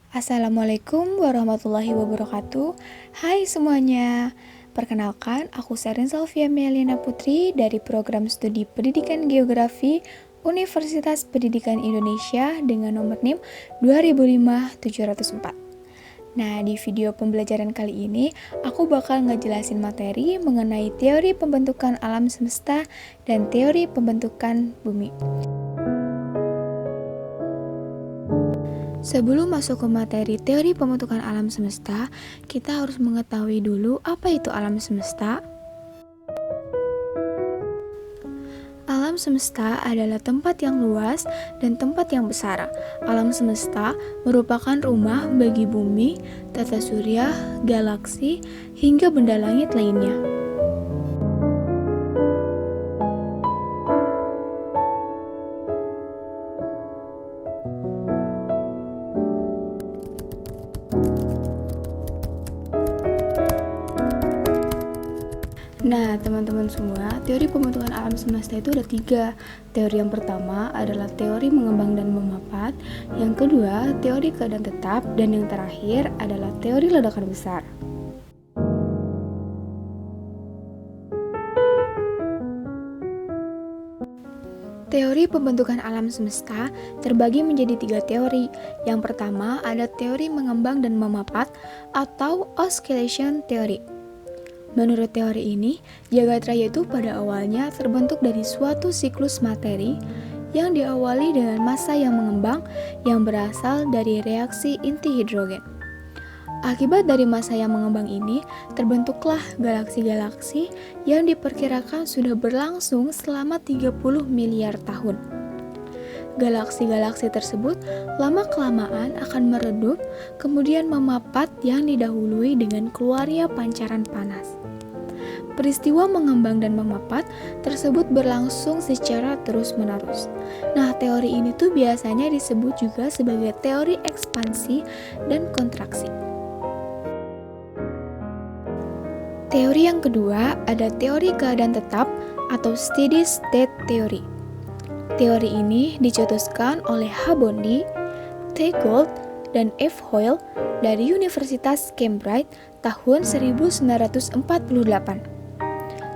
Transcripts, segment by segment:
Assalamualaikum warahmatullahi wabarakatuh. Hai semuanya. Perkenalkan, aku Serin Salvia Meliana Putri dari Program Studi Pendidikan Geografi Universitas Pendidikan Indonesia dengan nomor NIM 2005-704. Nah, di video pembelajaran kali ini, aku bakal ngejelasin materi mengenai teori pembentukan alam semesta dan teori pembentukan bumi. Sebelum masuk ke materi teori pembentukan alam semesta, kita harus mengetahui dulu apa itu alam semesta. Alam semesta adalah tempat yang luas dan tempat yang besar. Alam semesta merupakan rumah bagi bumi, tata surya, galaksi, hingga benda langit lainnya. Nah, teman-teman semua, teori pembentukan alam semesta itu ada 3. Teori yang pertama adalah teori mengembang dan memapat, yang kedua teori keadaan tetap, dan yang terakhir adalah teori ledakan besar. Teori pembentukan alam semesta terbagi menjadi 3 teori. Yang pertama ada teori mengembang dan memapat atau oscillation theory. Menurut teori ini, jagat raya itu pada awalnya terbentuk dari suatu siklus materi yang diawali dengan massa yang mengembang yang berasal dari reaksi inti hidrogen. Akibat dari massa yang mengembang ini, terbentuklah galaksi-galaksi yang diperkirakan sudah berlangsung selama 30 miliar tahun. Galaksi-galaksi tersebut lama-kelamaan akan meredup, kemudian memapat yang didahului dengan keluarnya pancaran panas. Peristiwa mengembang dan memapat tersebut berlangsung secara terus-menerus. Nah, teori ini tuh biasanya disebut juga sebagai teori ekspansi dan kontraksi. Teori yang kedua ada teori keadaan tetap atau steady state theory. Teori ini dicetuskan oleh H. Bondi, T. Gould, dan F. Hoyle dari Universitas Cambridge tahun 1948.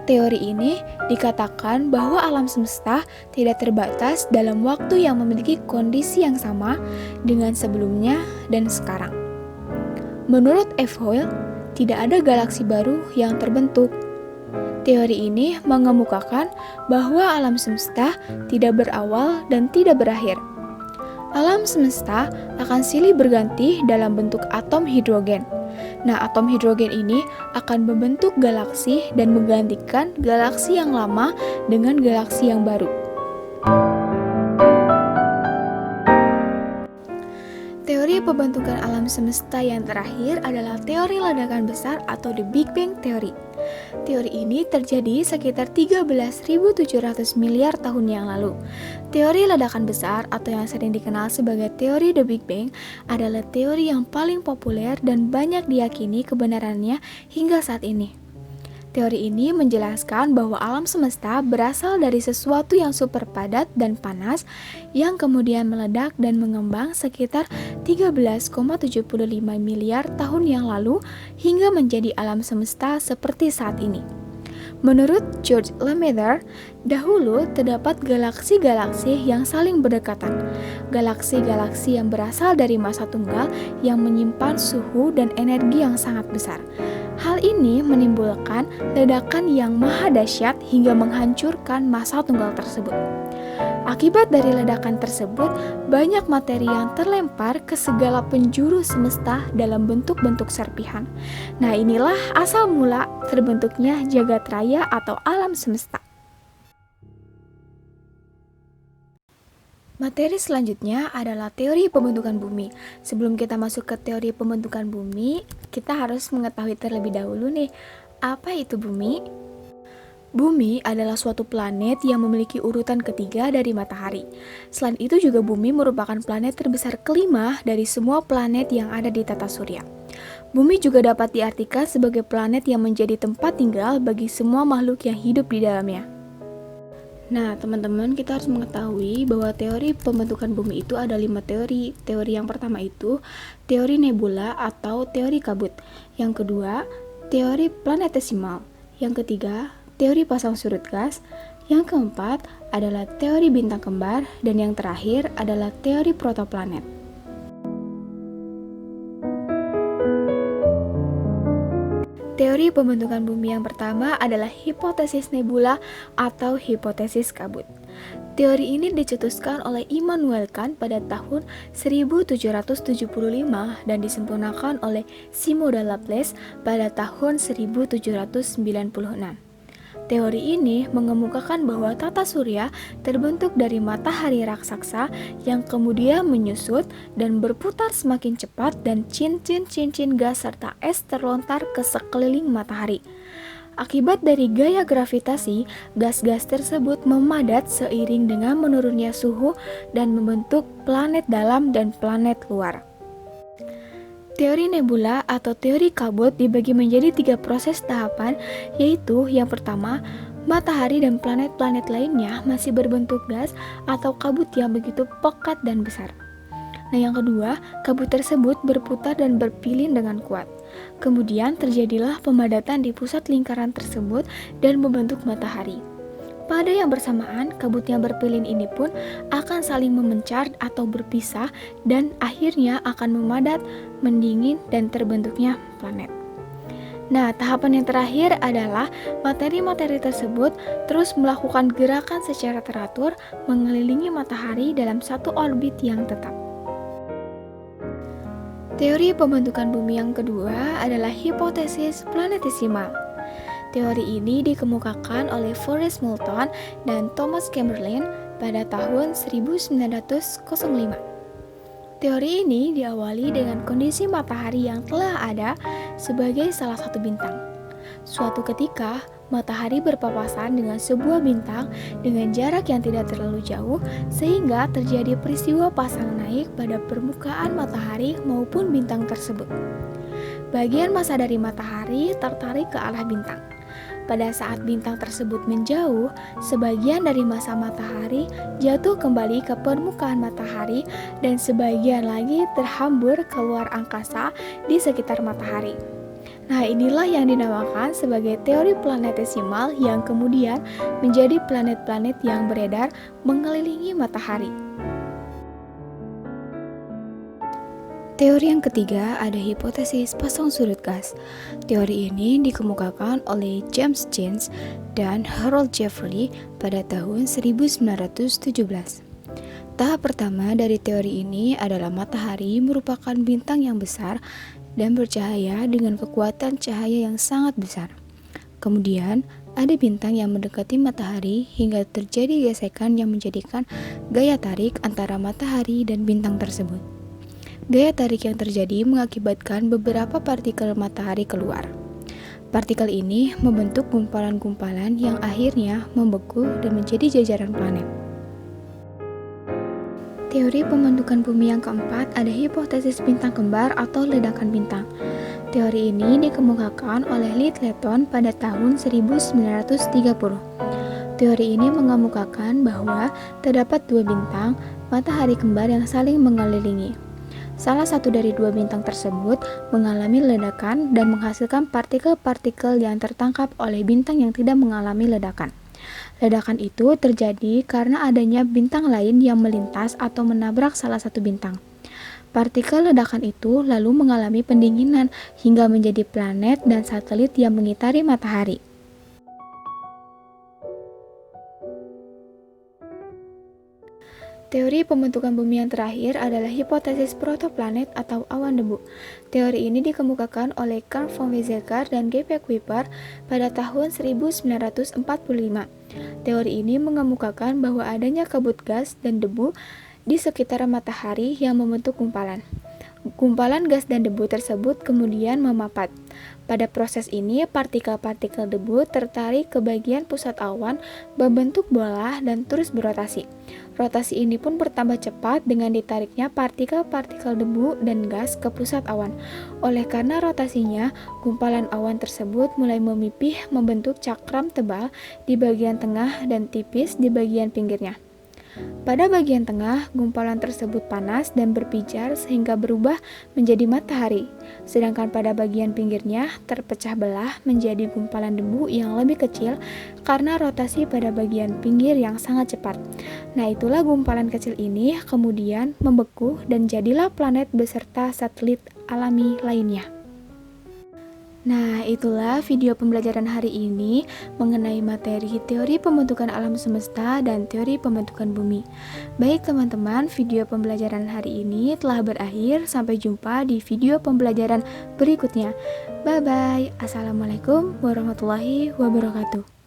Teori ini dikatakan bahwa alam semesta tidak terbatas dalam waktu yang memiliki kondisi yang sama dengan sebelumnya dan sekarang. Menurut F. Hoyle, tidak ada galaksi baru yang terbentuk. Teori ini mengemukakan bahwa alam semesta tidak berawal dan tidak berakhir. Alam semesta akan silih berganti dalam bentuk atom hidrogen. Nah, atom hidrogen ini akan membentuk galaksi dan menggantikan galaksi yang lama dengan galaksi yang baru. Teori pembentukan alam semesta yang terakhir adalah teori ledakan besar atau The Big Bang Theory. Teori ini terjadi sekitar 13.700 miliar tahun yang lalu. Teori ledakan besar atau yang sering dikenal sebagai teori The Big Bang adalah teori yang paling populer dan banyak diyakini kebenarannya hingga saat ini. Teori ini menjelaskan bahwa alam semesta berasal dari sesuatu yang super padat dan panas yang kemudian meledak dan mengembang sekitar 13,75 miliar tahun yang lalu hingga menjadi alam semesta seperti saat ini. Menurut George Lemaitre, dahulu terdapat galaksi-galaksi yang saling berdekatan. Galaksi-galaksi yang berasal dari massa tunggal yang menyimpan suhu dan energi yang sangat besar. Hal ini menimbulkan ledakan yang maha dahsyat hingga menghancurkan massa tunggal tersebut. Akibat dari ledakan tersebut, banyak materi yang terlempar ke segala penjuru semesta dalam bentuk-bentuk serpihan. Nah, inilah asal mula terbentuknya jagat raya atau alam semesta. Materi selanjutnya adalah teori pembentukan bumi. Sebelum kita masuk ke teori pembentukan bumi, kita harus mengetahui terlebih dahulu nih, apa itu bumi? Bumi adalah suatu planet yang memiliki urutan ketiga dari matahari. Selain itu juga bumi merupakan planet terbesar kelima dari semua planet yang ada di tata surya. Bumi juga dapat diartikan sebagai planet yang menjadi tempat tinggal bagi semua makhluk yang hidup di dalamnya. Nah, teman-teman, kita harus mengetahui bahwa teori pembentukan bumi itu ada 5 teori. Teori yang pertama itu teori nebula atau teori kabut. Yang kedua, teori planetesimal. Yang ketiga, teori pasang surut gas. Yang keempat adalah teori bintang kembar. Dan yang terakhir adalah teori protoplanet. Teori pembentukan bumi yang pertama adalah hipotesis nebula atau hipotesis kabut. Teori ini dicetuskan oleh Immanuel Kant pada tahun 1775 dan disempurnakan oleh Simon de Laplace pada tahun 1796. Teori ini mengemukakan bahwa tata surya terbentuk dari matahari raksasa yang kemudian menyusut dan berputar semakin cepat dan cincin-cincin gas serta es terlontar ke sekeliling matahari. Akibat dari gaya gravitasi, gas-gas tersebut memadat seiring dengan menurunnya suhu dan membentuk planet dalam dan planet luar. Teori nebula atau teori kabut dibagi menjadi 3 proses tahapan, yaitu yang pertama, matahari dan planet-planet lainnya masih berbentuk gas atau kabut yang begitu pekat dan besar. Nah, yang kedua, kabut tersebut berputar dan berpilin dengan kuat. Kemudian terjadilah pemadatan di pusat lingkaran tersebut dan membentuk matahari. Pada yang bersamaan, kabut yang berpilin ini pun akan saling memencar atau berpisah dan akhirnya akan memadat, mendingin, dan terbentuknya planet. Nah, tahapan yang terakhir adalah materi-materi tersebut terus melakukan gerakan secara teratur mengelilingi matahari dalam satu orbit yang tetap. Teori pembentukan bumi yang kedua adalah hipotesis planetesimal. Teori ini dikemukakan oleh Forrest Moulton dan Thomas Chamberlain pada tahun 1905. Teori ini diawali dengan kondisi matahari yang telah ada sebagai salah satu bintang. Suatu ketika, matahari berpapasan dengan sebuah bintang dengan jarak yang tidak terlalu jauh sehingga terjadi peristiwa pasang naik pada permukaan matahari maupun bintang tersebut. Bagian massa dari matahari tertarik ke arah bintang. Pada saat bintang tersebut menjauh, sebagian dari massa matahari jatuh kembali ke permukaan matahari dan sebagian lagi terhambur keluar angkasa di sekitar matahari. Nah, inilah yang dinamakan sebagai teori planetesimal yang kemudian menjadi planet-planet yang beredar mengelilingi matahari. Teori yang ketiga ada hipotesis pasang surut gas. Teori ini dikemukakan oleh James Jeans dan Harold Jeffrey pada tahun 1917. Tahap pertama dari teori ini adalah matahari merupakan bintang yang besar dan bercahaya dengan kekuatan cahaya yang sangat besar. Kemudian, ada bintang yang mendekati matahari hingga terjadi gesekan yang menjadikan gaya tarik antara matahari dan bintang tersebut. Gaya tarik yang terjadi mengakibatkan beberapa partikel matahari keluar. Partikel ini membentuk gumpalan-gumpalan yang akhirnya membeku dan menjadi jajaran planet. Teori pembentukan bumi yang keempat ada hipotesis bintang kembar atau ledakan bintang. Teori ini dikemukakan oleh Littleton pada tahun 1930. Teori ini mengemukakan bahwa terdapat 2 bintang matahari kembar yang saling mengelilingi. Salah satu dari 2 bintang tersebut mengalami ledakan dan menghasilkan partikel-partikel yang tertangkap oleh bintang yang tidak mengalami ledakan. Ledakan itu terjadi karena adanya bintang lain yang melintas atau menabrak salah satu bintang. Partikel ledakan itu lalu mengalami pendinginan hingga menjadi planet dan satelit yang mengitari matahari. Teori pembentukan bumi yang terakhir adalah hipotesis protoplanet atau awan debu. Teori ini dikemukakan oleh Carl von Weizsäcker dan G. P. Kuiper pada tahun 1945. Teori ini mengemukakan bahwa adanya kabut gas dan debu di sekitar matahari yang membentuk gumpalan. Gumpalan gas dan debu tersebut kemudian memapat. Pada proses ini, partikel-partikel debu tertarik ke bagian pusat awan, membentuk bola dan terus berotasi. Rotasi ini pun bertambah cepat dengan ditariknya partikel-partikel debu dan gas ke pusat awan. Oleh karena rotasinya, gumpalan awan tersebut mulai memipih membentuk cakram tebal di bagian tengah dan tipis di bagian pinggirnya. Pada bagian tengah, gumpalan tersebut panas dan berpijar sehingga berubah menjadi matahari. Sedangkan pada bagian pinggirnya terpecah belah menjadi gumpalan debu yang lebih kecil karena rotasi pada bagian pinggir yang sangat cepat. Nah, itulah gumpalan kecil ini kemudian membeku dan jadilah planet beserta satelit alami lainnya. Nah, itulah video pembelajaran hari ini mengenai materi teori pembentukan alam semesta dan teori pembentukan bumi. Baik teman-teman, video pembelajaran hari ini telah berakhir. Sampai jumpa di video pembelajaran berikutnya. Bye-bye. Assalamualaikum warahmatullahi wabarakatuh.